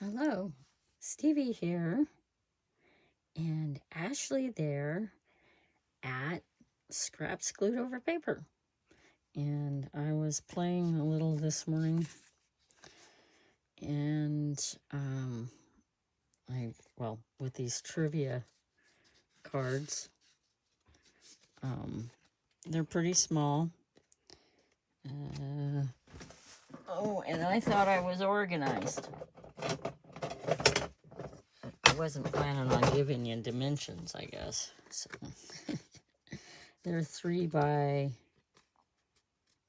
Hello, Stevie here, and Ashley there at Scraps Glued Over Paper. And I was playing a little this morning, and with these trivia cards, they're pretty small. And I thought I was organized. I wasn't planning on giving you dimensions, I guess. So they're 3 by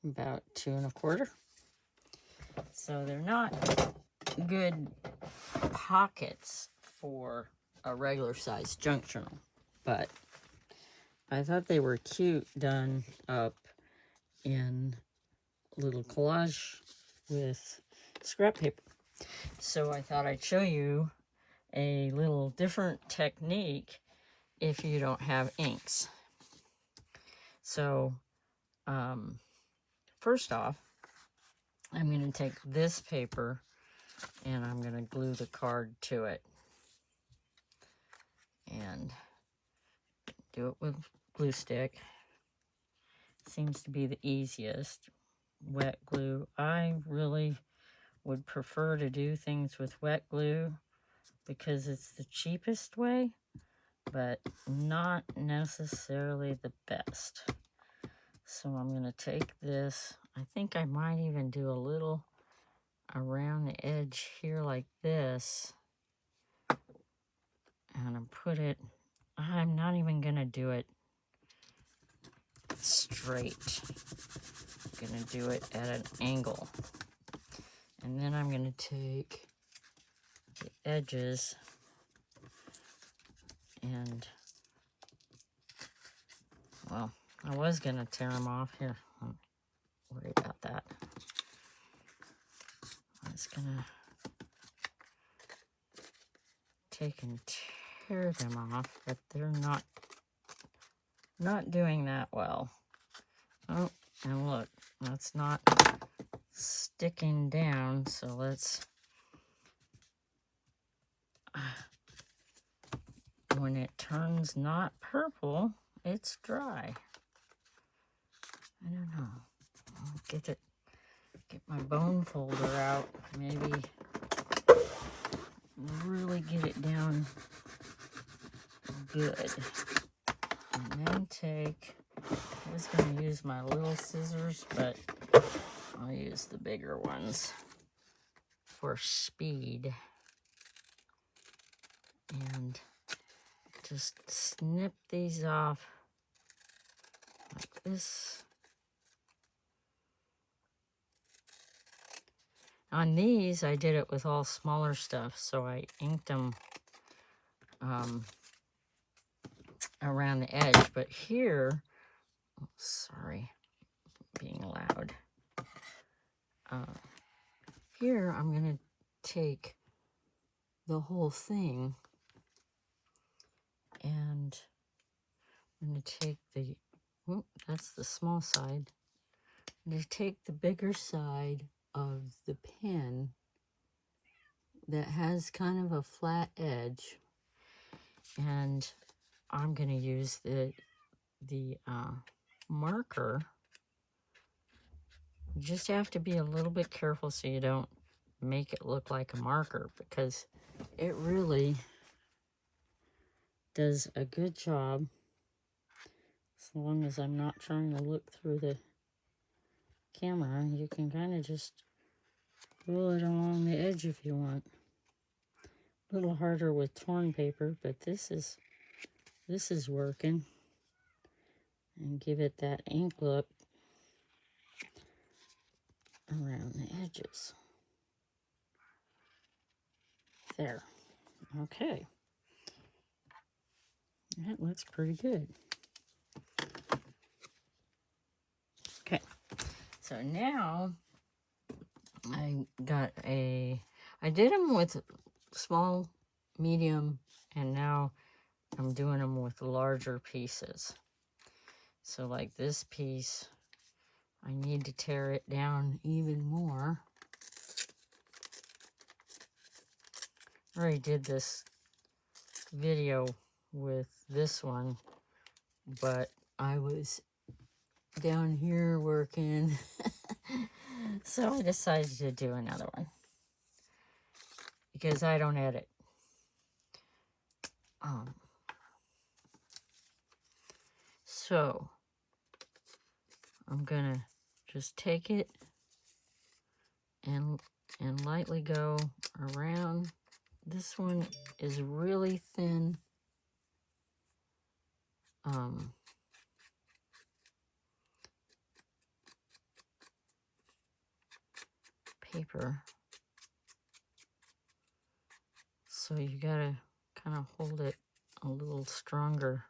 about 2 1/4. So they're not good pockets for a regular size junk journal, but I thought they were cute done up in little collage with scrap paper. So I thought I'd show you a little different technique if you don't have inks. So first off, I'm going to take this paper and I'm going to glue the card to it. And do it with glue stick. Seems to be the easiest. Wet glue. I really would prefer to do things with wet glue because it's the cheapest way, but not necessarily the best. So I'm going to take this. I think I might even do a little around the edge here like this. And I put it, I'm not even going to do it straight. I'm going to do it at an angle. And then I'm going to take the edges and, well, I was going to tear them off here. Don't worry about that. I'm just going to take and tear them off, but they're not doing that well. Oh, and look, that's not sticking down, so let's, when it turns not purple, it's dry. I don't know. I'll get my bone folder out, maybe really get it down good. And then take, I was going to use my little scissors, but I'll use the bigger ones for speed. And just snip these off like this. On these, I did it with all smaller stuff, so I inked them around the edge. But here, oh, sorry, being loud. Here, I'm going to take the whole thing, and I'm going to take the, that's the small side. I'm going to take the bigger side of the pen that has kind of a flat edge, and I'm going to use the marker. You just have to be a little bit careful so you don't make it look like a marker, because it really does a good job, as long as I'm not trying to look through the camera. You can kind of just roll it along the edge if you want. A little harder with torn paper, but this is working. And give it that ink look around the edges. There. Okay. That looks pretty good. Okay. So now I did them with small, medium, and now I'm doing them with larger pieces. So like this piece, I need to tear it down even more. I already did this video with this one, but I was down here working, so I decided to do another one because I don't edit. So I'm gonna just take it and lightly go around. This one is really thin. Paper. So you gotta kind of hold it a little stronger.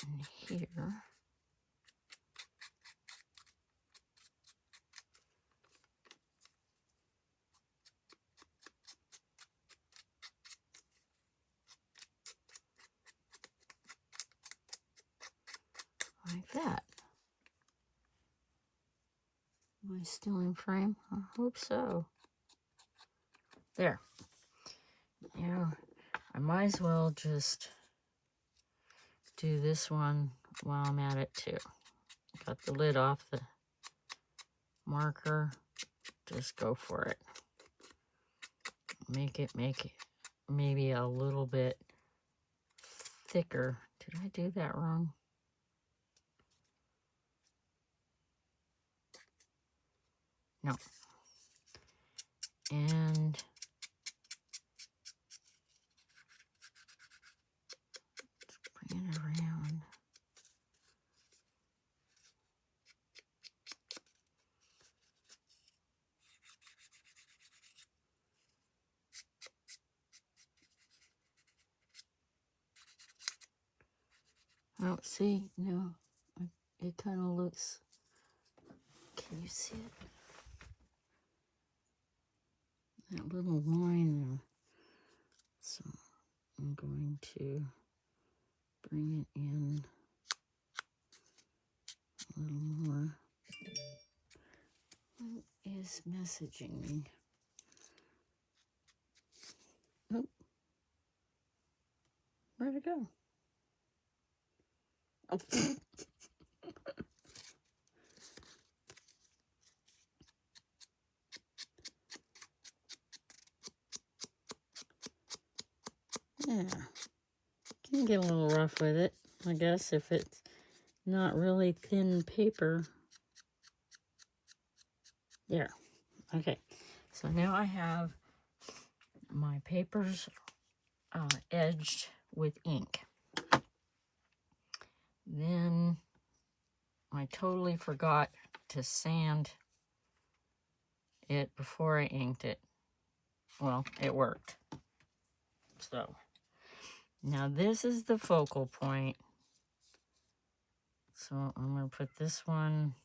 In here. Like that. Am I still in frame? I hope so. There. Now, I might as well just do this one while I'm at it too. Got the lid off the marker. Just go for it. Make it maybe a little bit thicker. Did I do that wrong? No. And bring it around. Oh, see, no, it kind of looks, can you see it? That little line there. So I'm going to bring it in a little more. What is messaging me? Oh, where'd it go? Oh. Yeah, can get a little rough with it, I guess, if it's not really thin paper. There. Okay, so now I have my papers edged with ink. Then I totally forgot to sand it before I inked it. Well, it worked. So now this is the focal point. So I'm going to put this one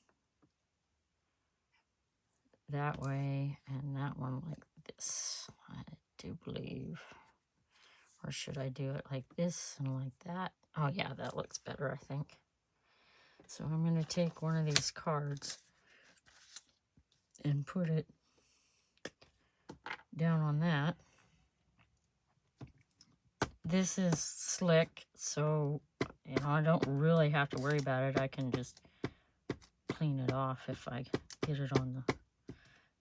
that way and that one like this, I do believe. Or should I do it like this and like that? Oh yeah, that looks better, I think. So I'm going to take one of these cards and put it down on that. This is slick, so I don't really have to worry about it. I can just clean it off if I get it on the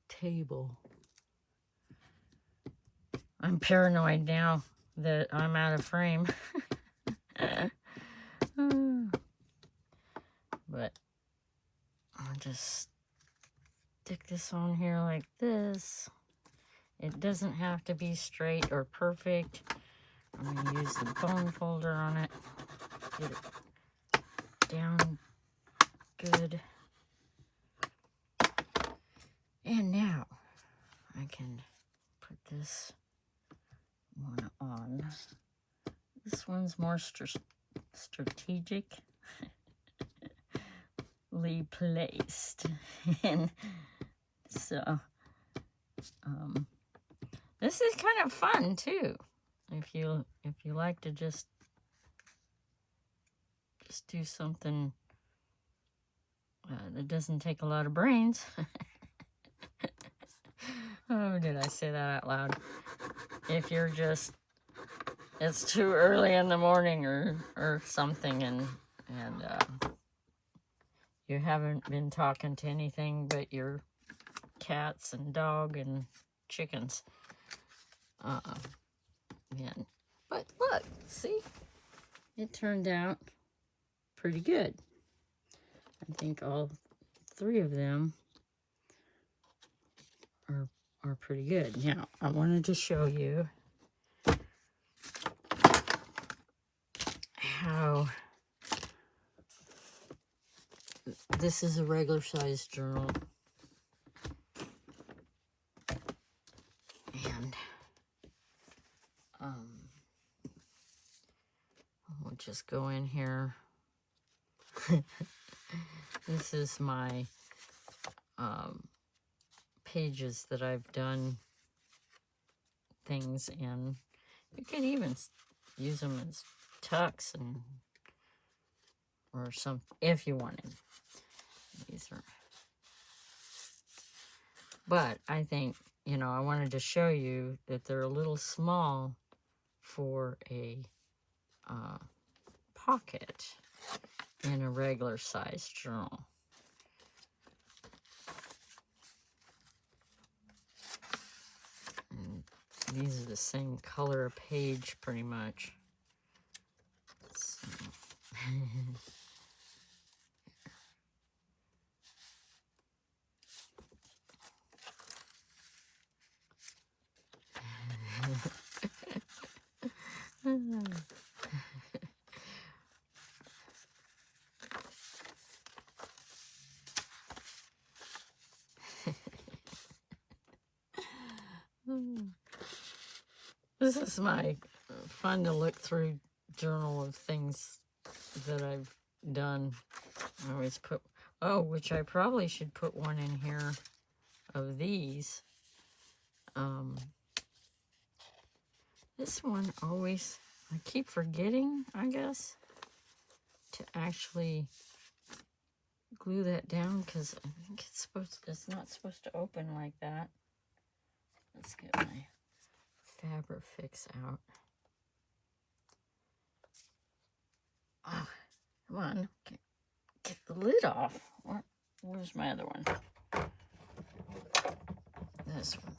table. I'm paranoid now that I'm out of frame. But I'll just stick this on here like this. It doesn't have to be straight or perfect. I'm going to use the bone folder on it. Get it down good. And now I can put this one on. This one's more strategically placed. And so this is kind of fun too. If you like to just do something That doesn't take a lot of brains. Oh, did I say that out loud? If you're just, it's too early in the morning or something, and you haven't been talking to anything but your cats and dog and chickens. Man. But look, see? It turned out pretty good. I think all 3 of them are pretty good. Now, I wanted to show you how this is a regular sized journal. And we'll just go in here. This is my pages that I've done things in. You could even use them as tucks and or some if you wanted. These are, but I think, you know, I wanted to show you that they're a little small for a pocket in a regular size journal. And these are the same color page pretty much. So. This is my fun to look through journal of things that I've done. I always put, oh, which I probably should put one in here of these. This one always, I keep forgetting, I guess, to actually glue that down because I think it's not supposed to open like that. Let's get my fabric fix out. Oh, come on, get the lid off. Where's my other one? This one.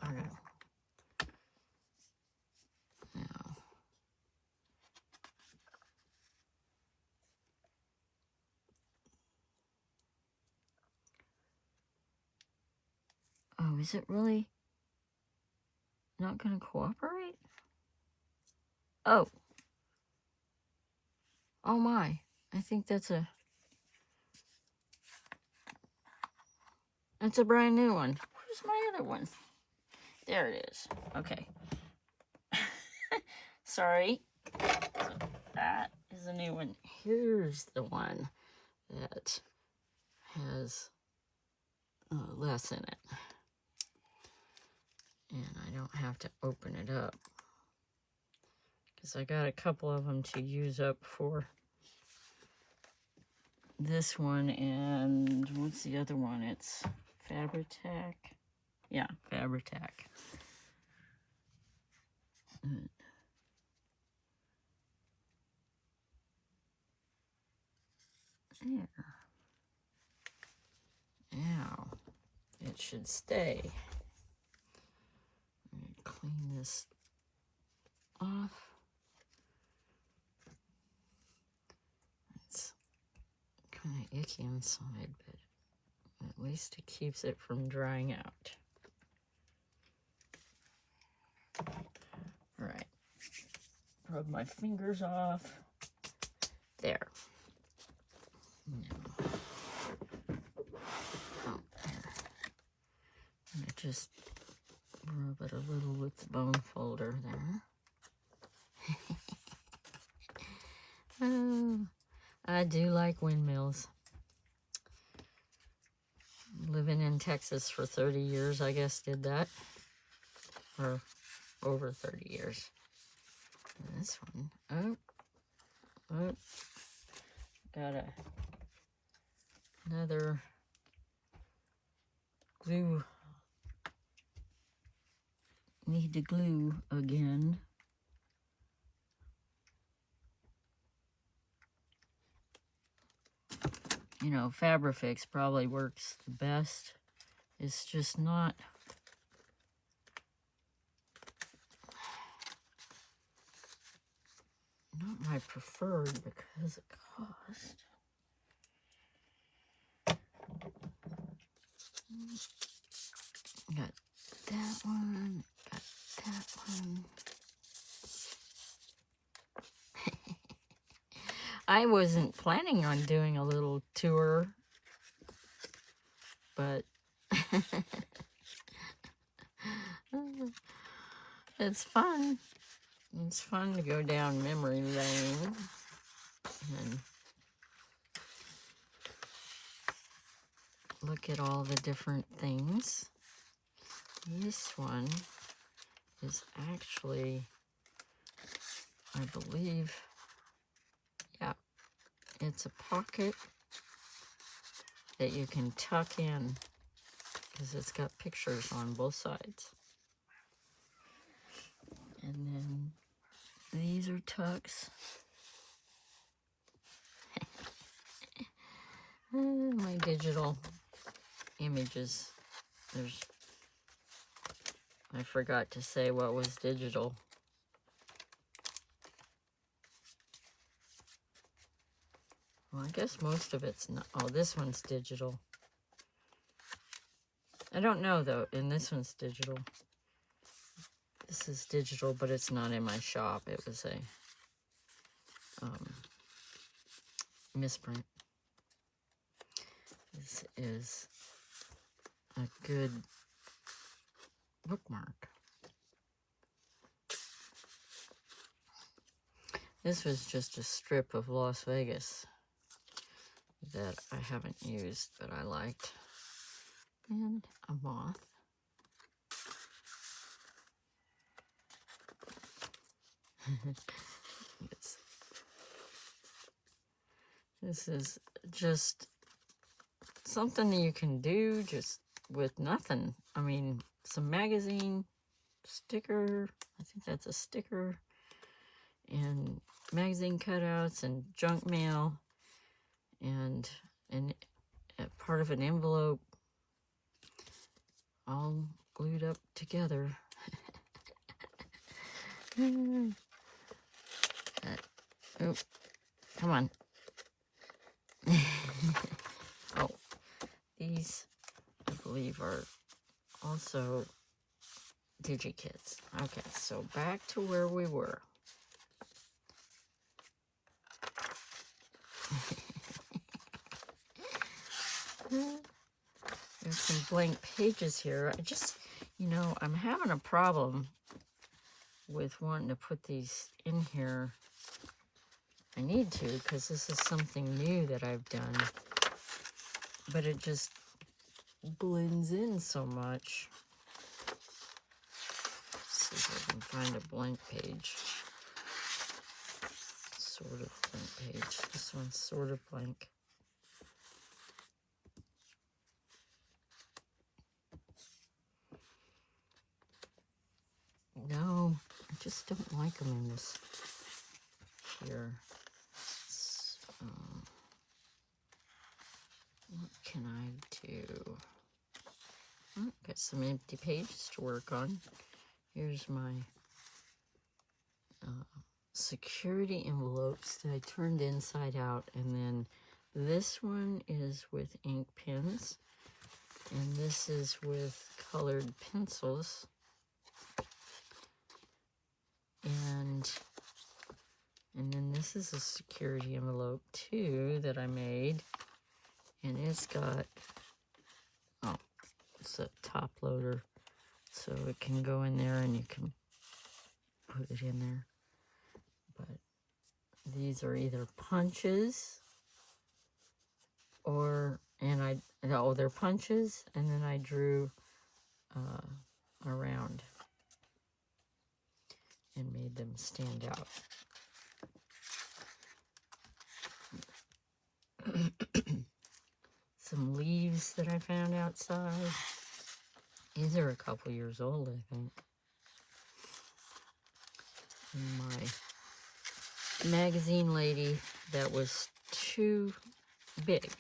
Okay. Now. Oh, is it really not going to cooperate? Oh. Oh my. I think that's a brand new one. Where's my other one? There it is. Okay. Sorry. So that is a new one. Here's the one that has less in it. And I don't have to open it up. Because I got a couple of them to use up for this one. And what's the other one? It's Fabri-Tac. Yeah, Fabri-Tac. There. Now, it should stay. Let me clean this off. It's kind of icky inside, but at least it keeps it from drying out. All right. Rub my fingers off. There. Now, oh, there. I'm gonna just rub it a little with the bone folder there. Oh, I do like windmills. Living in Texas for 30 years, I guess, did that. Or over 30 years. And this one, oh, gotta another glue. Need to glue again. You know, Fabrifix probably works the best. It's just not my preferred because of cost. Got that one, got that one. I wasn't planning on doing a little tour, but it's fun. It's fun to go down memory lane and look at all the different things. This one is actually, I believe, yeah, it's a pocket that you can tuck in because it's got pictures on both sides. And then these are tucks. My digital images. I forgot to say what was digital. Well, I guess most of it's not. Oh, this one's digital. I don't know though, and this one's digital. This is digital, but it's not in my shop. It was a misprint. This is a good bookmark. This was just a strip of Las Vegas that I haven't used, but I liked. And a moth. This is just something you can do just with nothing. I mean, some magazine, sticker, I think that's a sticker, and magazine cutouts and junk mail, and part of an envelope all glued up together. Oh, come on. Oh, these, I believe, are also DigiKits. Okay, so back to where we were. There's some blank pages here. I just, you know, I'm having a problem with wanting to put these in here. I need to because this is something new that I've done, but it just blends in so much. Let's see if I can find a blank page. Sort of blank page. This one's sort of blank. No, I just don't like them in this here. What can I do? Oh, got some empty pages to work on. Here's my security envelopes that I turned inside out, and then this one is with ink pens, and this is with colored pencils, and then this is a security envelope too that I made, and it's got, oh, it's a top loader, so it can go in there and you can put it in there. But these are either punches or, they're punches, and then I drew around and made them stand out. some leaves that I found outside. These are a couple years old, I think. And my magazine lady that was too big.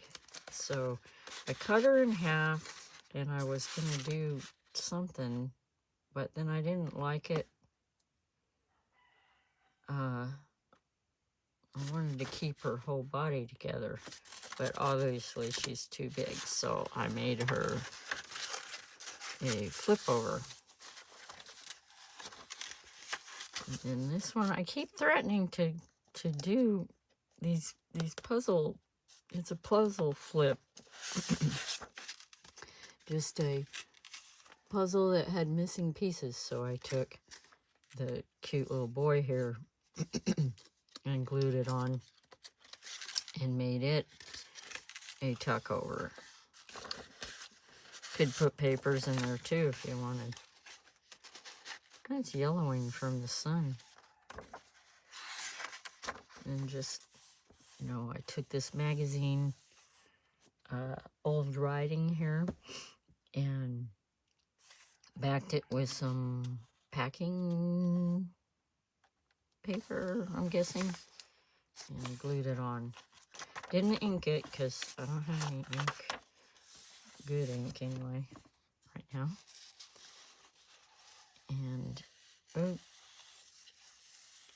So I cut her in half, and I was going to do something, but then I didn't like it. I wanted to keep her whole body together, but obviously she's too big, so I made her a flip over. And this one, I keep threatening to do these puzzle. It's a puzzle flip. Just a puzzle that had missing pieces, so I took the cute little boy here and glued it on and made it a tuck over. Could put papers in there too if you wanted. It's yellowing from the sun. And just, you know, I took this magazine, old writing here, and backed it with some packing paper, I'm guessing, and glued it on. Didn't ink it because I don't have any ink, good ink anyway, right now. And oh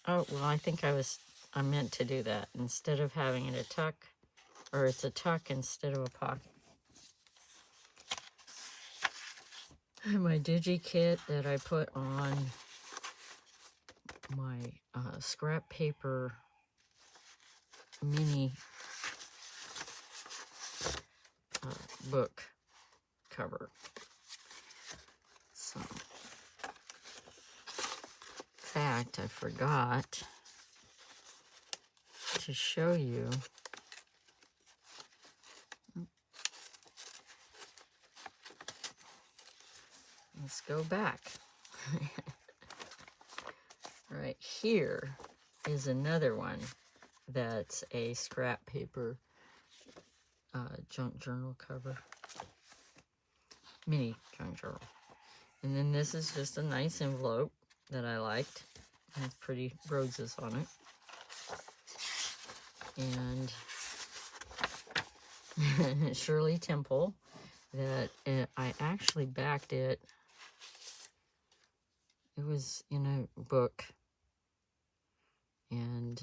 well, I think I meant to do that instead of having it a tuck, or it's a tuck instead of a pocket. My digi kit that I put on my scrap paper mini book cover. So, in fact, I forgot to show you. Let's go back. Right here is another one that's a scrap paper junk journal cover. Mini junk journal. And then this is just a nice envelope that I liked. It has pretty roses on it. And Shirley Temple, that I actually backed it. It was in a book. And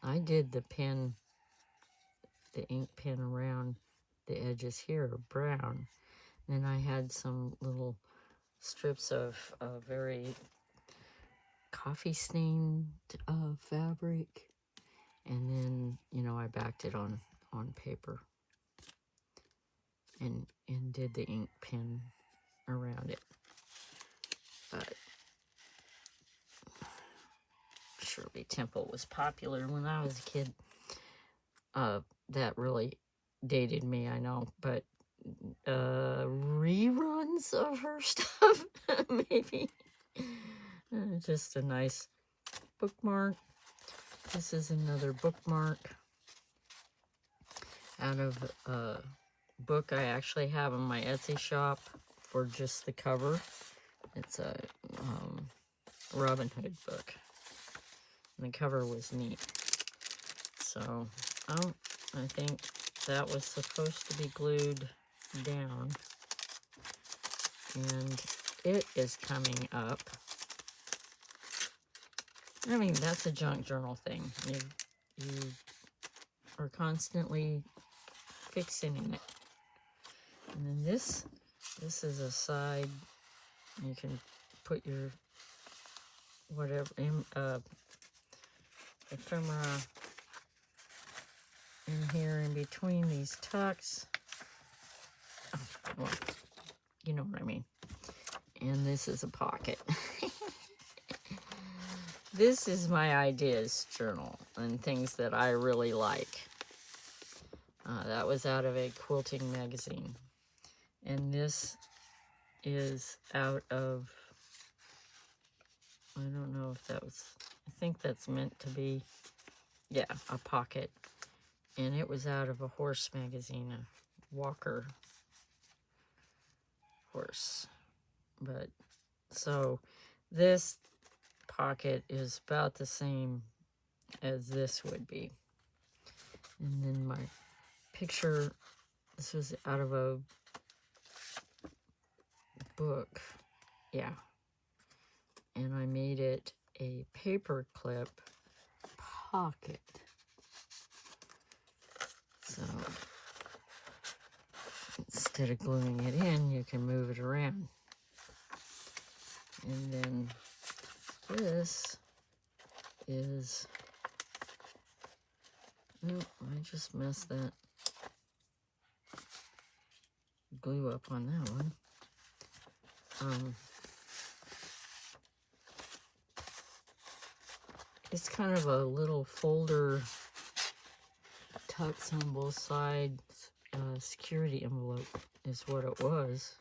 I did the pen, the ink pen around the edges here are brown. Then I had some little strips of very coffee stained fabric, and then, you know, I backed it on paper and did the ink pen around it. But Shirley Temple was popular when I was a kid. That really dated me, I know, but reruns of her stuff, maybe. Just a nice bookmark. This is another bookmark out of a book I actually have in my Etsy shop for just the cover. It's a Robin Hood book. And the cover was neat. So, I think that was supposed to be glued down. And it is coming up. I mean, that's a junk journal thing. You are constantly fixing it. And then this is a side. You can put your whatever ephemera in here in between these tucks. Oh, well, you know what I mean. And this is a pocket. This is my ideas journal and things that I really like. That was out of a quilting magazine. And this is out of, I don't know if that was, I think that's meant to be, yeah, a pocket. And it was out of a horse magazine, a walker horse. But so this pocket is about the same as this would be. And then my picture, this was out of a book. Yeah. And I made it a paper clip pocket. So instead of gluing it in, you can move it around. And then this is, oh, I just messed that glue up on that one. It's kind of a little folder, tucks on both sides, security envelope is what it was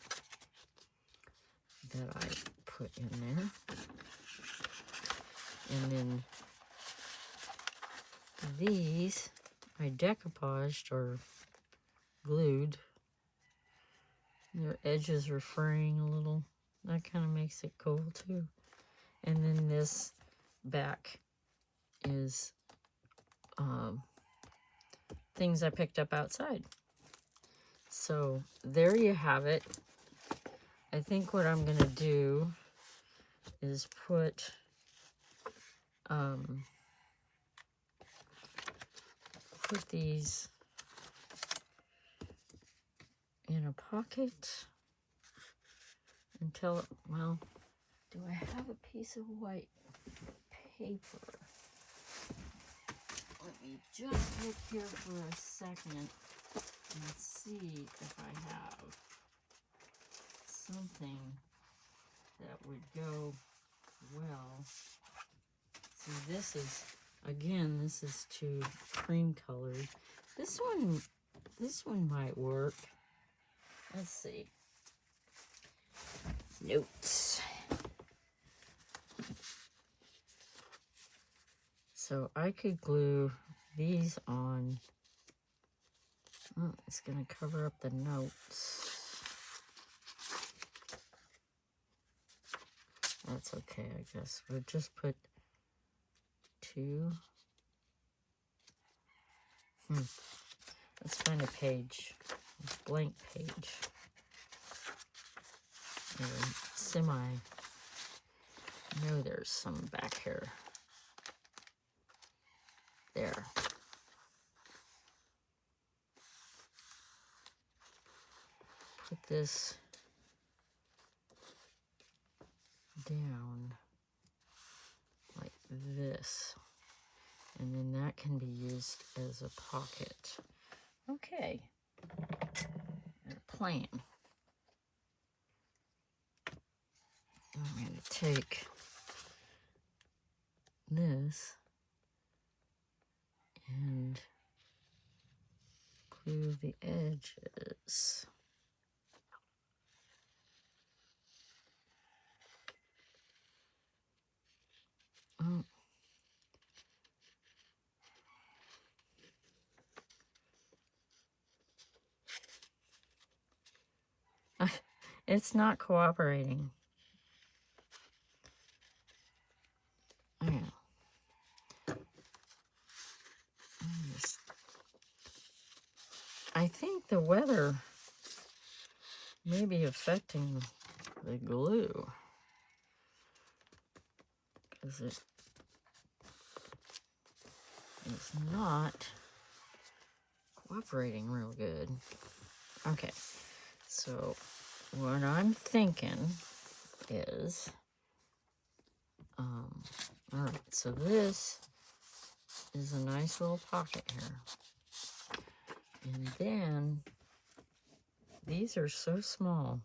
that I put in there. And then these I decoupaged or glued. Their edges are fraying a little. That kind of makes it cool too. And then this back is things I picked up outside. So there you have it. I think what I'm gonna do is put these in a pocket until, well, do I have a piece of white paper? Let me just look here for a second and see if I have something that would go well. See, this is, again, this is too cream colored. This one might work. Let's see. Notes. So I could glue these on. Oh, it's gonna cover up the notes. That's okay, I guess. We'll just put two. Let's find a page, a blank page. Or no, there's some back here. There. Put this down like this. And then that can be used as a pocket. Okay. A plan. I'm going to take this and glue the edges. Oh. It's not cooperating. Yeah. I think the weather may be affecting the glue, because it is not cooperating real good. Okay, so what I'm thinking is, all right, so this is a nice little pocket here. And then these are so small.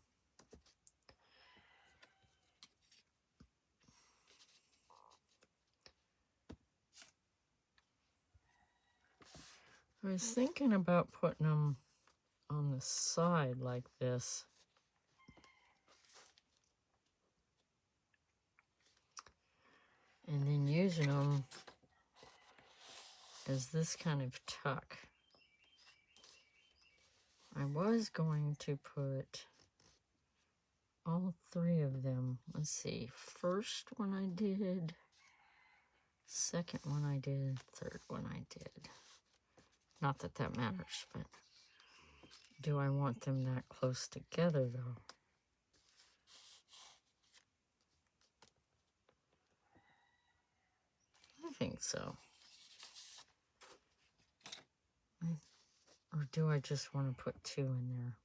I was thinking about putting them on the side like this. And then using them as this kind of tuck. I was going to put all three of them. Let's see. First one I did. Second one I did. Third one I did. Not that that matters, but do I want them that close together, though? I think so. Or do I just want to put two in there?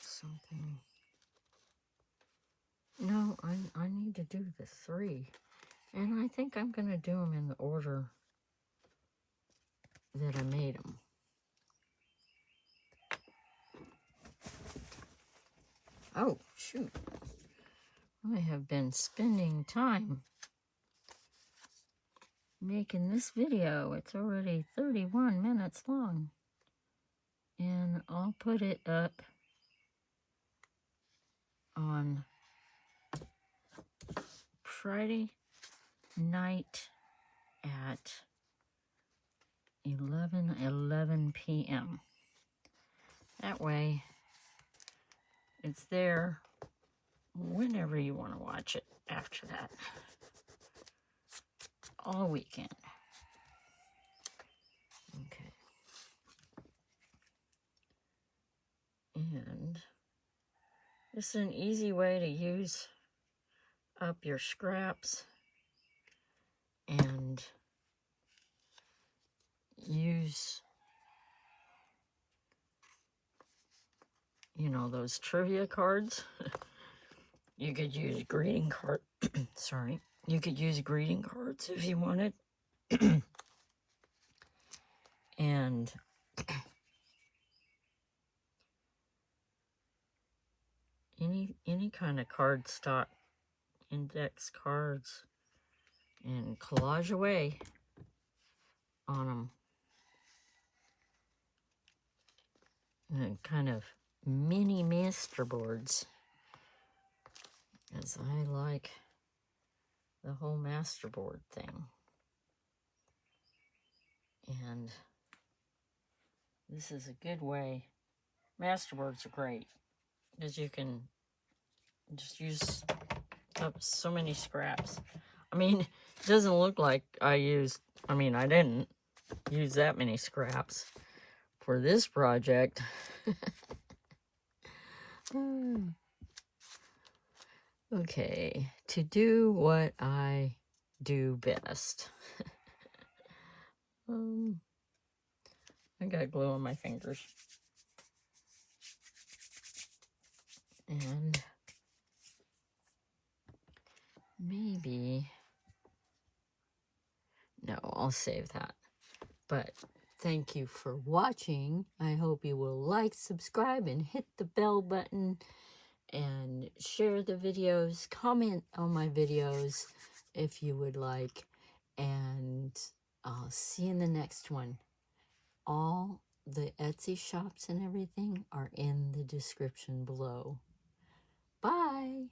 Something. No, I need to do the three. And I think I'm going to do them in the order that I made them. Oh, shoot. I have been spending time making this video. It's already 31 minutes long. And I'll put it up on Friday night at 11 p.m. That way, it's there whenever you want to watch it after that. All weekend. Okay. And this is an easy way to use up your scraps and use, you know, those trivia cards. You could use greeting card. Sorry. You could use greeting cards if you wanted. And any kind of cardstock, index cards, and collage away on them. And kind of mini masterboards, as I like the whole masterboard thing. And this is a good way. Masterboards are great because you can just use up so many scraps. I mean, it doesn't look like I didn't use that many scraps for this project. Okay, to do what I do best. I got glue on my fingers. And maybe, no, I'll save that. But thank you for watching. I hope you will like, subscribe, and hit the bell button. And share the videos. Comment on my videos if you would like. And I'll see you in the next one. All the Etsy shops and everything are in the description below. Bye.